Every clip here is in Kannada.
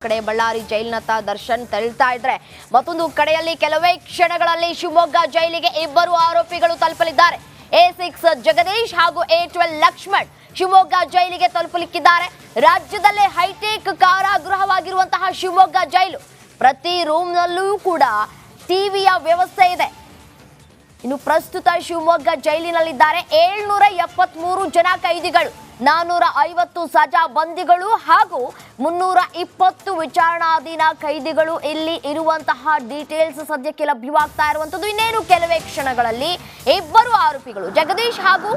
ಕಡೆ ಬಳ್ಳಾರಿ ಜೈಲಿನತ್ತ ದರ್ಶನ್ ತೆರಳ್ತಾ ಇದ್ರೆ ಮತ್ತೊಂದು ಕಡೆಯಲ್ಲಿ ಕೆಲವೇ ಕ್ಷಣಗಳಲ್ಲಿ ಶಿವಮೊಗ್ಗ ಜೈಲಿಗೆ ಇಬ್ಬರು ಆರೋಪಿಗಳು ತಲುಪಲಿದ್ದಾರೆ. A6 ಜಗದೀಶ್ ಹಾಗೂ A12 ಲಕ್ಷ್ಮಣ್ ಶಿವಮೊಗ್ಗ ಜೈಲಿಗೆ ತಲುಪಲಿಕ್ಕಿದ್ದಾರೆ. ರಾಜ್ಯದಲ್ಲೇ ಹೈಟೆಕ್ ಕಾರಾಗೃಹವಾಗಿರುವಂತಹ ಶಿವಮೊಗ್ಗ ಜೈಲು ಪ್ರತಿ ರೂಮ್ನಲ್ಲೂ ಕೂಡ ಟಿವಿಯ ವ್ಯವಸ್ಥೆ ಇದೆ. ಇನ್ನು ಪ್ರಸ್ತುತ ಶಿವಮೊಗ್ಗ ಜೈಲಿನಲ್ಲಿದ್ದಾರೆ 773 ಜನ ಕೈದಿಗಳು, 450 ಸಜಾ ಬಂದಿಗಳು ಹಾಗೂ 320 ವಿಚಾರಣಾಧೀನ ಕೈದಿಗಳು ಇಲ್ಲಿ ಇರುವಂತಹ ಡೀಟೇಲ್ಸ್ ಸದ್ಯಕ್ಕೆ ಲಭ್ಯವಾಗ್ತಾ ಇರುವಂತದ್ದು. ಇನ್ನೇನು ಕೆಲವೇ ಕ್ಷಣಗಳಲ್ಲಿ ಇಬ್ಬರು ಆರೋಪಿಗಳು ಜಗದೀಶ್ ಹಾಗೂ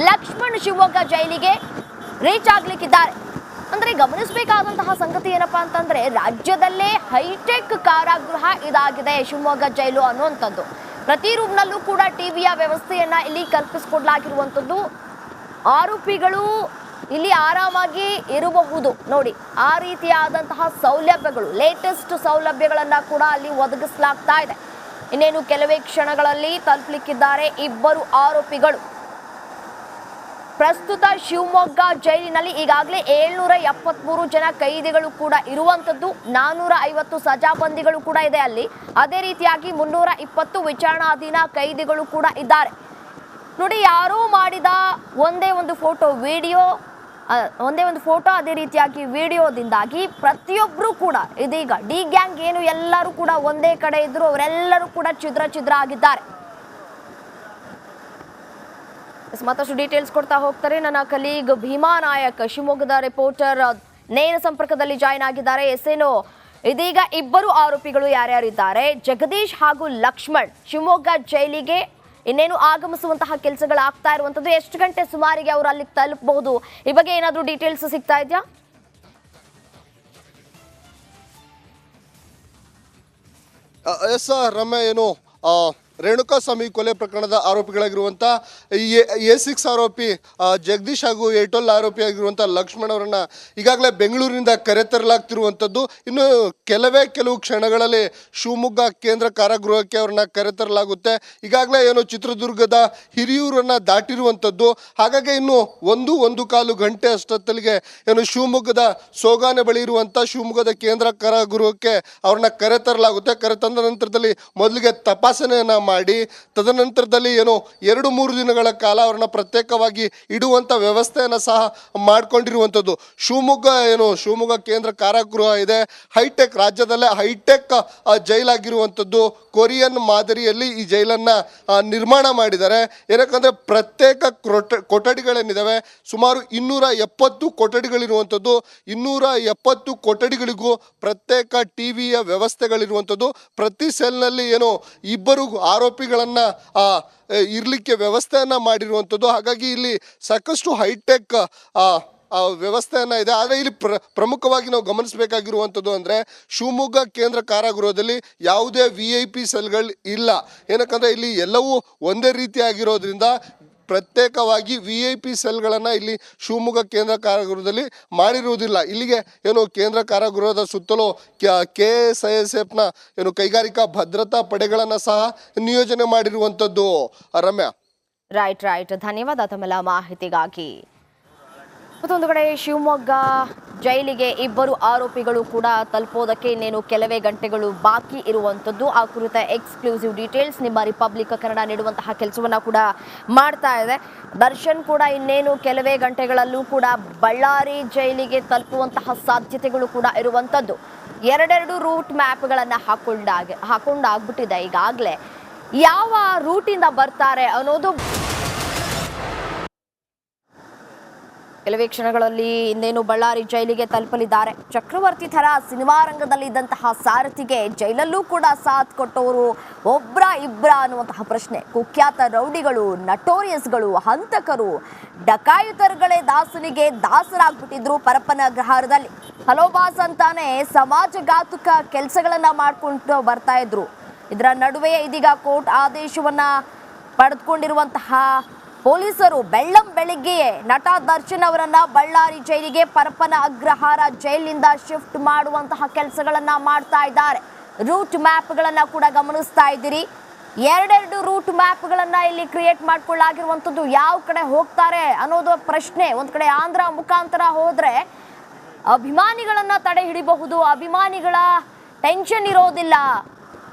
ಲಕ್ಷ್ಮಣ್ ಶಿವಮೊಗ್ಗ ಜೈಲಿಗೆ ರೀಚ್ ಆಗ್ಲಿಕ್ಕಿದ್ದಾರೆ. ಅಂದ್ರೆ ಗಮನಿಸಬೇಕಾದಂತಹ ಸಂಗತಿ ಏನಪ್ಪಾ ಅಂತಂದ್ರೆ ರಾಜ್ಯದಲ್ಲೇ ಹೈಟೆಕ್ ಕಾರಾಗೃಹ ಇದಾಗಿದೆ ಶಿವಮೊಗ್ಗ ಜೈಲು ಅನ್ನುವಂಥದ್ದು. ಪ್ರತಿ ರೂಮ್ನಲ್ಲೂ ಕೂಡ ಟಿವಿಯ ವ್ಯವಸ್ಥೆಯನ್ನ ಇಲ್ಲಿ ಕಲ್ಪಿಸಿಕೊಡ್ಲಾಗಿರುವಂಥದ್ದು. ಆರೋಪಿಗಳು ಇಲ್ಲಿ ಆರಾಮಾಗಿ ಇರಬಹುದು ನೋಡಿ. ಆ ರೀತಿಯಾದಂತಹ ಸೌಲಭ್ಯಗಳು, ಲೇಟೆಸ್ಟ್ ಸೌಲಭ್ಯಗಳನ್ನ ಕೂಡ ಅಲ್ಲಿ ಒದಗಿಸಲಾಗ್ತಾ ಇದೆ. ಇನ್ನೇನು ಕೆಲವೇ ಕ್ಷಣಗಳಲ್ಲಿ ತಲುಪಲಿಕ್ಕಿದ್ದಾರೆ ಇಬ್ಬರು ಆರೋಪಿಗಳು. ಪ್ರಸ್ತುತ ಶಿವಮೊಗ್ಗ ಜೈಲಿನಲ್ಲಿ ಈಗಾಗಲೇ 773 ಜನ ಕೈದಿಗಳು ಕೂಡ ಇರುವಂತದ್ದು, 450 ಸಜಾಬಂದಿಗಳು ಕೂಡ ಇದೆ ಅಲ್ಲಿ. ಅದೇ ರೀತಿಯಾಗಿ 320 ವಿಚಾರಣಾಧೀನ ಕೈದಿಗಳು ಕೂಡ ಇದ್ದಾರೆ ನೋಡಿ. ಯಾರೋ ಮಾಡಿದ ಒಂದೇ ಒಂದು ಫೋಟೋ ಅದೇ ರೀತಿಯಾಗಿ ವಿಡಿಯೋದಿಂದಾಗಿ ಪ್ರತಿಯೊಬ್ಬರು ಕೂಡ ಇದೀಗ ಡಿ ಗ್ಯಾಂಗ್ ಏನು ಎಲ್ಲರೂ ಕೂಡ ಒಂದೇ ಕಡೆ ಇದ್ರು, ಅವರೆಲ್ಲರೂ ಕೂಡ ಛಿದ್ರ ಆಗಿದ್ದಾರೆ. ಮತ್ತಷ್ಟು ಡೀಟೇಲ್ಸ್ ಕೊಡ್ತಾ ಹೋಗ್ತಾರೆ ನನ್ನ ಕಲೀಗ್ ಭೀಮಾ ನಾಯಕ್, ಶಿವಮೊಗ್ಗದ ರಿಪೋರ್ಟರ್ ನೇರ ಸಂಪರ್ಕದಲ್ಲಿ ಜಾಯಿನ್ ಆಗಿದ್ದಾರೆ. ಎಸ್ಏನೋ ಇದೀಗ ಇಬ್ಬರು ಆರೋಪಿಗಳು ಯಾರ್ಯಾರಿದ್ದಾರೆ, ಜಗದೀಶ್ ಹಾಗೂ ಲಕ್ಷ್ಮಣ್ ಶಿವಮೊಗ್ಗ ಜೈಲಿಗೆ ಇನ್ನೇನು ಆಗಮಿಸುವಂತಹ ಕೆಲಸಗಳಾಗ್ತಾ ಇರುವಂತದ್ದು. ಎಷ್ಟು ಗಂಟೆ ಸುಮಾರಿಗೆ ಅವರು ಅಲ್ಲಿಗೆ ತಲುಪಬಹುದು, ಈ ಬಗ್ಗೆ ಏನಾದರೂ ಡೀಟೇಲ್ಸ್ ಸಿಗ್ತಾ ಇದೆಯಾ? ಎಸ್ ರಮ್ಯ, ಏನು ರೇಣುಕಾಸ್ವಾಮಿ ಕೊಲೆ ಪ್ರಕರಣದ ಆರೋಪಿಗಳಾಗಿರುವಂಥ A6 ಆರೋಪಿ ಜಗದೀಶ್ ಹಾಗೂ A12 ಆರೋಪಿಯಾಗಿರುವಂಥ ಲಕ್ಷ್ಮಣ್ ಅವರನ್ನು ಈಗಾಗಲೇ ಬೆಂಗಳೂರಿನಿಂದ ಕರೆತರಲಾಗ್ತಿರುವಂಥದ್ದು. ಇನ್ನು ಕೆಲವು ಕ್ಷಣಗಳಲ್ಲಿ ಶಿವಮೊಗ್ಗ ಕೇಂದ್ರ ಕಾರಾಗೃಹಕ್ಕೆ ಅವ್ರನ್ನ ಕರೆತರಲಾಗುತ್ತೆ. ಈಗಾಗಲೇ ಏನು ಚಿತ್ರದುರ್ಗದ ಹಿರಿಯೂರನ್ನು ದಾಟಿರುವಂಥದ್ದು. ಹಾಗಾಗಿ ಇನ್ನು ಒಂದು ಕಾಲು ಗಂಟೆ ಅಷ್ಟೊತ್ತಲಿಗೆ ಏನು ಶಿವಮೊಗ್ಗದ ಸೋಗಾನೆ ಬಳಿ ಇರುವಂಥ ಶಿವಮೊಗ್ಗದ ಕೇಂದ್ರ ಕಾರಾಗೃಹಕ್ಕೆ ಅವ್ರನ್ನ ಕರೆತರಲಾಗುತ್ತೆ. ಕರೆತಂದ ನಂತರದಲ್ಲಿ ಮೊದಲಿಗೆ ತಪಾಸಣೆಯನ್ನು ಮಾಡಿ ತದನಂತರದಲ್ಲಿ ಏನು 2-3 ದಿನಗಳ ಕಾಲ ಅವ್ರನ್ನ ಪ್ರತ್ಯೇಕವಾಗಿ ಇಡುವಂಥ ವ್ಯವಸ್ಥೆಯನ್ನು ಸಹ ಮಾಡಿಕೊಂಡಿರುವಂಥದ್ದು. ಶಿವಮೊಗ್ಗ ಕೇಂದ್ರ ಕಾರಾಗೃಹ ಇದೆ, ಹೈಟೆಕ್, ರಾಜ್ಯದಲ್ಲೇ ಹೈಟೆಕ್ ಜೈಲಾಗಿರುವಂಥದ್ದು. ಕೊರಿಯನ್ ಮಾದರಿಯಲ್ಲಿ ಈ ಜೈಲನ್ನು ನಿರ್ಮಾಣ ಮಾಡಿದ್ದಾರೆ. ಏನಕ್ಕಂದರೆ ಪ್ರತ್ಯೇಕ ಕೊಠಡಿಗಳೇನಿದ್ದಾವೆ ಸುಮಾರು 270 ಕೊಠಡಿಗಳಿರುವಂಥದ್ದು. 270 ಕೊಠಡಿಗಳಿಗೂ ಪ್ರತ್ಯೇಕ ಟಿವಿಯ ವ್ಯವಸ್ಥೆಗಳಿರುವಂಥದ್ದು. ಪ್ರತಿ ಸೆಲ್ನಲ್ಲಿ ಏನು ಇಬ್ಬರು ಆರೋಪಿಗಳನ್ನು ಇರಲಿಕ್ಕೆ ವ್ಯವಸ್ಥೆಯನ್ನು ಮಾಡಿರುವಂಥದ್ದು. ಹಾಗಾಗಿ ಇಲ್ಲಿ ಸಾಕಷ್ಟು ಹೈಟೆಕ್ ವ್ಯವಸ್ಥೆಯನ್ನು ಇದೆ. ಆದರೆ ಇಲ್ಲಿ ಪ್ರಮುಖವಾಗಿ ನಾವು ಗಮನಿಸಬೇಕಾಗಿರುವಂಥದ್ದು ಅಂದರೆ ಶಿವಮೊಗ್ಗ ಕೇಂದ್ರ ಕಾರಾಗೃಹದಲ್ಲಿ ಯಾವುದೇ VIP ಸೆಲ್ಗಳು ಇಲ್ಲ. ಏನಕ್ಕಂದರೆ ಇಲ್ಲಿ ಎಲ್ಲವೂ ಒಂದೇ ರೀತಿಯಾಗಿರೋದ್ರಿಂದ ಪ್ರತ್ಯೇಕವಾಗಿ VIP ಸೆಲ್ಗಳನ್ನು ಇಲ್ಲಿ ಶಿವಮೊಗ್ಗ ಕೇಂದ್ರ ಕಾರಾಗೃಹದಲ್ಲಿ ಮಾಡಿರುವುದಿಲ್ಲ. ಇಲ್ಲಿಗೆ ಏನು ಕೇಂದ್ರ ಕಾರಾಗೃಹದ ಸುತ್ತಲೂ KSISFನ ಏನು ಕೈಗಾರಿಕಾ ಭದ್ರತಾ ಪಡೆಗಳನ್ನು ಸಹ ನಿಯೋಜನೆ ಮಾಡಿರುವಂಥದ್ದು. ರಮ್ಯಾ, ರೈಟ್ ಧನ್ಯವಾದ ತಮ್ಮೆಲ್ಲ ಮಾಹಿತಿಗಾಗಿ. ಮತ್ತೊಂದು ಕಡೆ ಶಿವಮೊಗ್ಗ ಜೈಲಿಗೆ ಇಬ್ಬರು ಆರೋಪಿಗಳು ಕೂಡ ತಲುಪೋದಕ್ಕೆ ಇನ್ನೇನು ಕೆಲವೇ ಗಂಟೆಗಳು ಬಾಕಿ ಇರುವಂಥದ್ದು. ಆ ಕುರಿತ ಎಕ್ಸ್ಕ್ಲೂಸಿವ್ ಡೀಟೇಲ್ಸ್ ನಿಮ್ಮ ರಿಪಬ್ಲಿಕ್ ಕನ್ನಡ ನೀಡುವಂತಹ ಕೆಲಸವನ್ನು ಕೂಡ ಮಾಡ್ತಾ ಇದೆ. ದರ್ಶನ್ ಕೂಡ ಇನ್ನೇನು ಕೆಲವೇ ಗಂಟೆಗಳಲ್ಲೂ ಕೂಡ ಬಳ್ಳಾರಿ ಜೈಲಿಗೆ ತಲುಪುವಂತಹ ಸಾಧ್ಯತೆಗಳು ಕೂಡ ಇರುವಂಥದ್ದು. 2 ರೂಟ್ ಮ್ಯಾಪ್ಗಳನ್ನು ಹಾಕೊಂಡಾಗ್ಬಿಟ್ಟಿದೆ ಈಗಾಗಲೇ. ಯಾವ ರೂಟಿಂದ ಬರ್ತಾರೆ ಅನ್ನೋದು ಕೆಲವೇ ಕ್ಷಣಗಳಲ್ಲಿ ಇನ್ನೇನು ಬಳ್ಳಾರಿ ಜೈಲಿಗೆ ತಲುಪಲಿದ್ದಾರೆ. ಚಕ್ರವರ್ತಿ ಥರ ಸಿನಿಮಾ ರಂಗದಲ್ಲಿ ಇದ್ದಂತಹ ಸಾರಥಿಗೆ ಜೈಲಲ್ಲೂ ಕೂಡ ಸಾಥ್ ಕೊಟ್ಟವರು ಇಬ್ರ ಅನ್ನುವಂತಹ ಪ್ರಶ್ನೆ. ಕುಖ್ಯಾತ ರೌಡಿಗಳು, ನಟೋರಿಯಸ್ಗಳು, ಹಂತಕರು, ಡಕಾಯಿತರುಗಳೇ ದಾಸರಾಗ್ಬಿಟ್ಟಿದ್ರು ಪರಪ್ಪನ ಅಗ್ರಹಾರದಲ್ಲಿ. ಹಲೋ ಬಾಸ್ ಅಂತಾನೆ ಸಮಾಜಘಾತುಕ ಕೆಲಸಗಳನ್ನ ಮಾಡ್ಕೊಂಡು ಬರ್ತಾ ಇದ್ರು. ಇದರ ನಡುವೆ ಇದೀಗ ಕೋರ್ಟ್ ಆದೇಶವನ್ನ ಪಡೆದುಕೊಂಡಿರುವಂತಹ ಪೊಲೀಸರು ಬೆಳ್ಳಂಬೆಳಿಗ್ಗೆಯೇ ನಟ ದರ್ಶನ್ ಅವರನ್ನ ಬಳ್ಳಾರಿ ಜೈಲಿಗೆ ಪರಪ್ಪನ ಅಗ್ರಹಾರ ಜೈಲಿನಿಂದ ಶಿಫ್ಟ್ ಮಾಡುವಂತಹ ಕೆಲಸಗಳನ್ನ ಮಾಡ್ತಾ ಇದ್ದಾರೆ. ರೂಟ್ ಮ್ಯಾಪ್ಗಳನ್ನ ಕೂಡ ಗಮನಿಸ್ತಾ ಇದ್ದೀರಿ. 2 ರೂಟ್ ಮ್ಯಾಪ್ಗಳನ್ನ ಇಲ್ಲಿ ಕ್ರಿಯೇಟ್ ಮಾಡ್ಕೊಳ್ಳಾಗಿರುವಂಥದ್ದು. ಯಾವ ಕಡೆ ಹೋಗ್ತಾರೆ ಅನ್ನೋದು ಪ್ರಶ್ನೆ. ಒಂದು ಕಡೆ ಆಂಧ್ರ ಮುಖಾಂತರ ಹೋದ್ರೆ ಅಭಿಮಾನಿಗಳನ್ನ ತಡೆ ಹಿಡಿಬಹುದು, ಅಭಿಮಾನಿಗಳ ಟೆನ್ಷನ್ ಇರೋದಿಲ್ಲ,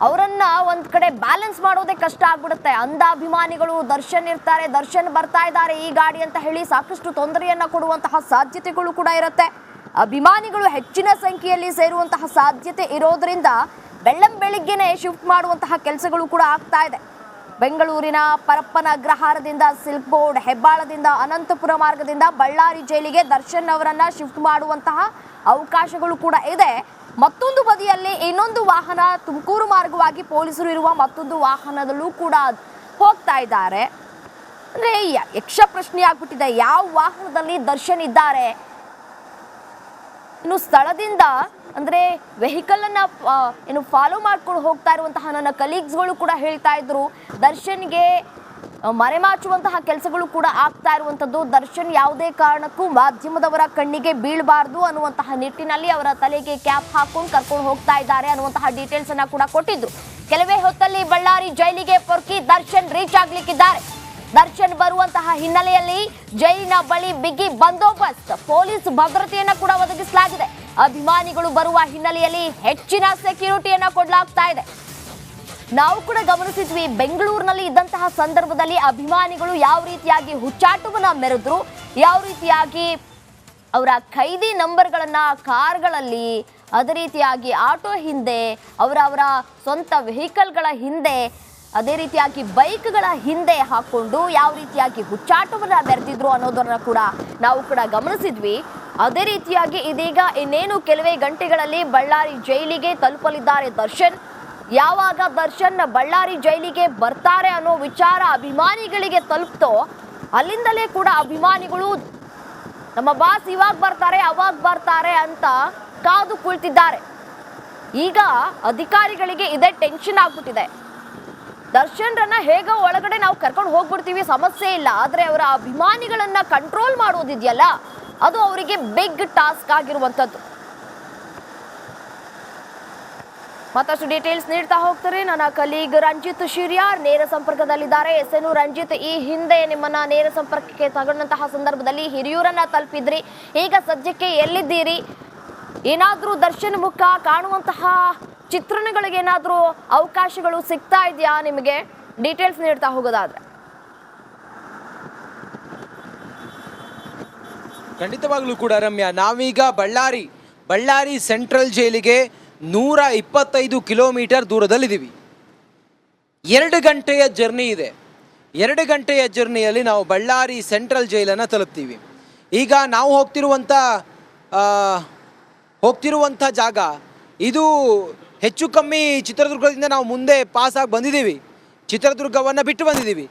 ಅವರನ್ನ ಒಂದ್ ಕಡೆ ಬ್ಯಾಲೆನ್ಸ್ ಮಾಡೋದೇ ಕಷ್ಟ ಆಗ್ಬಿಡುತ್ತೆ. ಅಂಧ ಅಭಿಮಾನಿಗಳು ದರ್ಶನ್ ಇರ್ತಾರೆ, ದರ್ಶನ್ ಬರ್ತಾ ಇದ್ದಾರೆ ಈ ಗಾಡಿ ಅಂತ ಹೇಳಿ ಸಾಕಷ್ಟು ತೊಂದರೆಯನ್ನ ಕೊಡುವಂತಹ ಸಾಧ್ಯತೆಗಳು ಕೂಡ ಇರುತ್ತೆ. ಅಭಿಮಾನಿಗಳು ಹೆಚ್ಚಿನ ಸಂಖ್ಯೆಯಲ್ಲಿ ಸೇರುವಂತಹ ಸಾಧ್ಯತೆ ಇರೋದ್ರಿಂದ ಬೆಳ್ಳಂಬೆಳಿಗ್ಗೆನೆ ಶಿಫ್ಟ್ ಮಾಡುವಂತಹ ಕೆಲಸಗಳು ಕೂಡ ಆಗ್ತಾ ಇದೆ. ಬೆಂಗಳೂರಿನ ಪರಪ್ಪನ ಅಗ್ರಹಾರದಿಂದ ಸಿಲ್ಕ್ ಬೋರ್ಡ್, ಹೆಬ್ಬಾಳದಿಂದ ಅನಂತಪುರ ಮಾರ್ಗದಿಂದ ಬಳ್ಳಾರಿ ಜೈಲಿಗೆ ದರ್ಶನ್ ಅವರನ್ನ ಶಿಫ್ಟ್ ಮಾಡುವಂತಹ ಅವಕಾಶಗಳು ಕೂಡ ಇದೆ. ಮತ್ತೊಂದು ಬದಿಯಲ್ಲಿ ಇನ್ನೊಂದು ವಾಹನ ತುಮಕೂರು ಮಾರ್ಗವಾಗಿ ಪೊಲೀಸರು ಇರುವ ಮತ್ತೊಂದು ವಾಹನದಲ್ಲೂ ಕೂಡ ಹೋಗ್ತಾ ಇದ್ದಾರೆ. ಅಂದ್ರೆ ಯಕ್ಷ ಪ್ರಶ್ನೆ ಆಗ್ಬಿಟ್ಟಿದೆ, ಯಾವ ವಾಹನದಲ್ಲಿ ದರ್ಶನ್ ಇದ್ದಾರೆ. ಇನ್ನು ಸ್ಥಳದಿಂದ ಅಂದ್ರೆ ವೆಹಿಕಲ್ ಅನ್ನ ಏನು ಫಾಲೋ ಮಾಡ್ಕೊಂಡು ಹೋಗ್ತಾ ಇರುವಂತಹ ನನ್ನ ಕಲೀಗ್ಸ್ಗಳು ಕೂಡ ಹೇಳ್ತಾ ಇದ್ರು, ದರ್ಶನ್ಗೆ ಮರೆಮಾಚುವಂತಹ ಕೆಲಸಗಳು ಕೂಡ ಆಗ್ತಾ ಇರುವಂಥದ್ದು. ದರ್ಶನ್ ಯಾವುದೇ ಕಾರಣಕ್ಕೂ ಮಾಧ್ಯಮದವರ ಕಣ್ಣಿಗೆ ಬೀಳಬಾರ್ದು ಅನ್ನುವಂತಹ ನಿಟ್ಟಿನಲ್ಲಿ ಅವರ ತಲೆಗೆ ಕ್ಯಾಪ್ ಹಾಕೊಂಡು ಕರ್ಕೊಂಡು ಹೋಗ್ತಾ ಇದ್ದಾರೆ ಅನ್ನುವಂತಹ ಡೀಟೇಲ್ಸ್ ಅನ್ನ ಕೂಡ ಕೊಟ್ಟಿದ್ರು. ಕೆಲವೇ ಹೊತ್ತಲ್ಲಿ ಬಳ್ಳಾರಿ ಜೈಲಿಗೆ ಪೊರ್ಕಿ ದರ್ಶನ್ ರೀಚ್ ಆಗ್ಲಿಕ್ಕಿದ್ದಾರೆ. ದರ್ಶನ್ ಬರುವಂತಹ ಹಿನ್ನೆಲೆಯಲ್ಲಿ ಜೈಲಿನ ಬಳಿ ಬಿಗಿ ಬಂದೋಬಸ್ತ್, ಪೊಲೀಸ್ ಭದ್ರತೆಯನ್ನ ಕೂಡ ಒದಗಿಸಲಾಗಿದೆ. ಅಭಿಮಾನಿಗಳು ಬರುವ ಹಿನ್ನೆಲೆಯಲ್ಲಿ ಹೆಚ್ಚಿನ ಸೆಕ್ಯೂರಿಟಿಯನ್ನ ಕೊಡಲಾಗ್ತಾ ಇದೆ. ನಾವು ಕೂಡ ಗಮನಿಸಿದ್ವಿ, ಬೆಂಗಳೂರಿನಲ್ಲಿ ಇದ್ದಂತಹ ಸಂದರ್ಭದಲ್ಲಿ ಅಭಿಮಾನಿಗಳು ಯಾವ ರೀತಿಯಾಗಿ ಹುಚ್ಚಾಟವನ್ನ ಮೆರೆದ್ರು, ಯಾವ ರೀತಿಯಾಗಿ ಅವರ ಖೈದಿ ನಂಬರ್ಗಳನ್ನ ಕಾರ್ಗಳಲ್ಲಿ, ಅದೇ ರೀತಿಯಾಗಿ ಆಟೋ ಹಿಂದೆ, ಅವರ ಸ್ವಂತ ವೆಹಿಕಲ್ಗಳ ಹಿಂದೆ, ಅದೇ ರೀತಿಯಾಗಿ ಬೈಕ್ಗಳ ಹಿಂದೆ ಹಾಕೊಂಡು ಯಾವ ರೀತಿಯಾಗಿ ಹುಚ್ಚಾಟವನ್ನ ಮೆರೆದಿದ್ರು ಅನ್ನೋದನ್ನ ಕೂಡ ನಾವು ಕೂಡ ಗಮನಿಸಿದ್ವಿ. ಅದೇ ರೀತಿಯಾಗಿ ಇದೀಗ ಇನ್ನೇನು ಕೆಲವೇ ಗಂಟೆಗಳಲ್ಲಿ ಬಳ್ಳಾರಿ ಜೈಲಿಗೆ ತಲುಪಲಿದ್ದಾರೆ ದರ್ಶನ್. ಯಾವಾಗ ದರ್ಶನ್ ಬಳ್ಳಾರಿ ಜೈಲಿಗೆ ಬರ್ತಾರೆ ಅನ್ನೋ ವಿಚಾರ ಅಭಿಮಾನಿಗಳಿಗೆ ತಲುಪ್ತೋ ಅಲ್ಲಿಂದಲೇ ಕೂಡ ಅಭಿಮಾನಿಗಳು ನಮ್ಮ ಬಾಸ್ ಇವಾಗ ಬರ್ತಾರೆ ಅವಾಗ ಬರ್ತಾರೆ ಅಂತ ಕಾದು ಕುಳಿತಿದ್ದಾರೆ. ಈಗ ಅಧಿಕಾರಿಗಳಿಗೆ ಇದೇ ಟೆನ್ಷನ್ ಆಗ್ಬಿಟ್ಟಿದೆ. ದರ್ಶನ್ರನ್ನ ಹೇಗೋ ಒಳಗಡೆ ನಾವು ಕರ್ಕೊಂಡು ಹೋಗ್ಬಿಡ್ತೀವಿ, ಸಮಸ್ಯೆ ಇಲ್ಲ, ಆದ್ರೆ ಅವರ ಅಭಿಮಾನಿಗಳನ್ನ ಕಂಟ್ರೋಲ್ ಮಾಡೋದಿದೆಯಲ್ಲ ಅದು ಅವರಿಗೆ ಬಿಗ್ ಟಾಸ್ಕ್ ಆಗಿರುವಂಥದ್ದು. ಮತ್ತಷ್ಟು ಡೀಟೇಲ್ಸ್ ನೀಡ್ತಾ ಹೋಗ್ತಾರೆ ನನ್ನ ಕಲೀಗ್ ರಂಜಿತ್ ಶಿರ್ಯಾರ್ ನೇರ ಸಂಪರ್ಕದಲ್ಲಿದ್ದಾರೆ. ಎಸ್ಎನ್ ರಂಜಿತ್, ಈ ಹಿಂದೆ ನಿಮ್ಮನ್ನ ನೇರ ಸಂಪರ್ಕಕ್ಕೆ ತಗೊಂಡಂತಹ ಸಂದರ್ಭದಲ್ಲಿ ಹಿರಿಯೂರನ್ನ ತಲುಪಿದ್ರಿ, ಈಗ ಸದ್ಯಕ್ಕೆ ಎಲ್ಲಿದ್ದೀರಿ? ಏನಾದ್ರೂ ದರ್ಶನ್ ಮುಖ ಕಾಣುವಂತಹ ಚಿತ್ರಣಗಳಿಗೆ ಏನಾದ್ರೂ ಅವಕಾಶಗಳು ಸಿಗ್ತಾ ಇದೆಯಾ ನಿಮಗೆ? ಡೀಟೇಲ್ಸ್ ನೀಡ್ತಾ ಹೋಗೋದಾದ್ರೆ. ಖಂಡಿತವಾಗ್ಲೂ ಕೂಡ ರಮ್ಯಾ, ನಾವೀಗ ಬಳ್ಳಾರಿ ಸೆಂಟ್ರಲ್ ಜೈಲಿಗೆ 125 ಕಿಲೋಮೀಟರ್ ದೂರದಲ್ಲಿದ್ದೀವಿ. 2 ಗಂಟೆಯ ಜರ್ನಿ ಇದೆ. 2 ಗಂಟೆಯ ಜರ್ನಿಯಲ್ಲಿ ನಾವು ಬಳ್ಳಾರಿ ಸೆಂಟ್ರಲ್ ಜೈಲನ್ನು ತಲುಪ್ತೀವಿ. ಈಗ ನಾವು ಹೋಗ್ತಿರುವಂಥ ಜಾಗ ಇದು ಹೆಚ್ಚು ಕಮ್ಮಿ ಚಿತ್ರದುರ್ಗದಿಂದ ನಾವು ಮುಂದೆ ಪಾಸಾಗಿ ಬಂದಿದ್ದೀವಿ, ಚಿತ್ರದುರ್ಗವನ್ನು ಬಿಟ್ಟು ಬಂದಿದ್ದೀವಿ.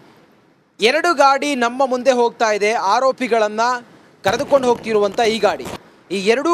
2 ಗಾಡಿ ನಮ್ಮ ಮುಂದೆ ಹೋಗ್ತಾ ಇದೆ, ಆರೋಪಿಗಳನ್ನು ಕರೆದುಕೊಂಡು ಹೋಗ್ತಿರುವಂಥ ಈ ಗಾಡಿ. ಈ 2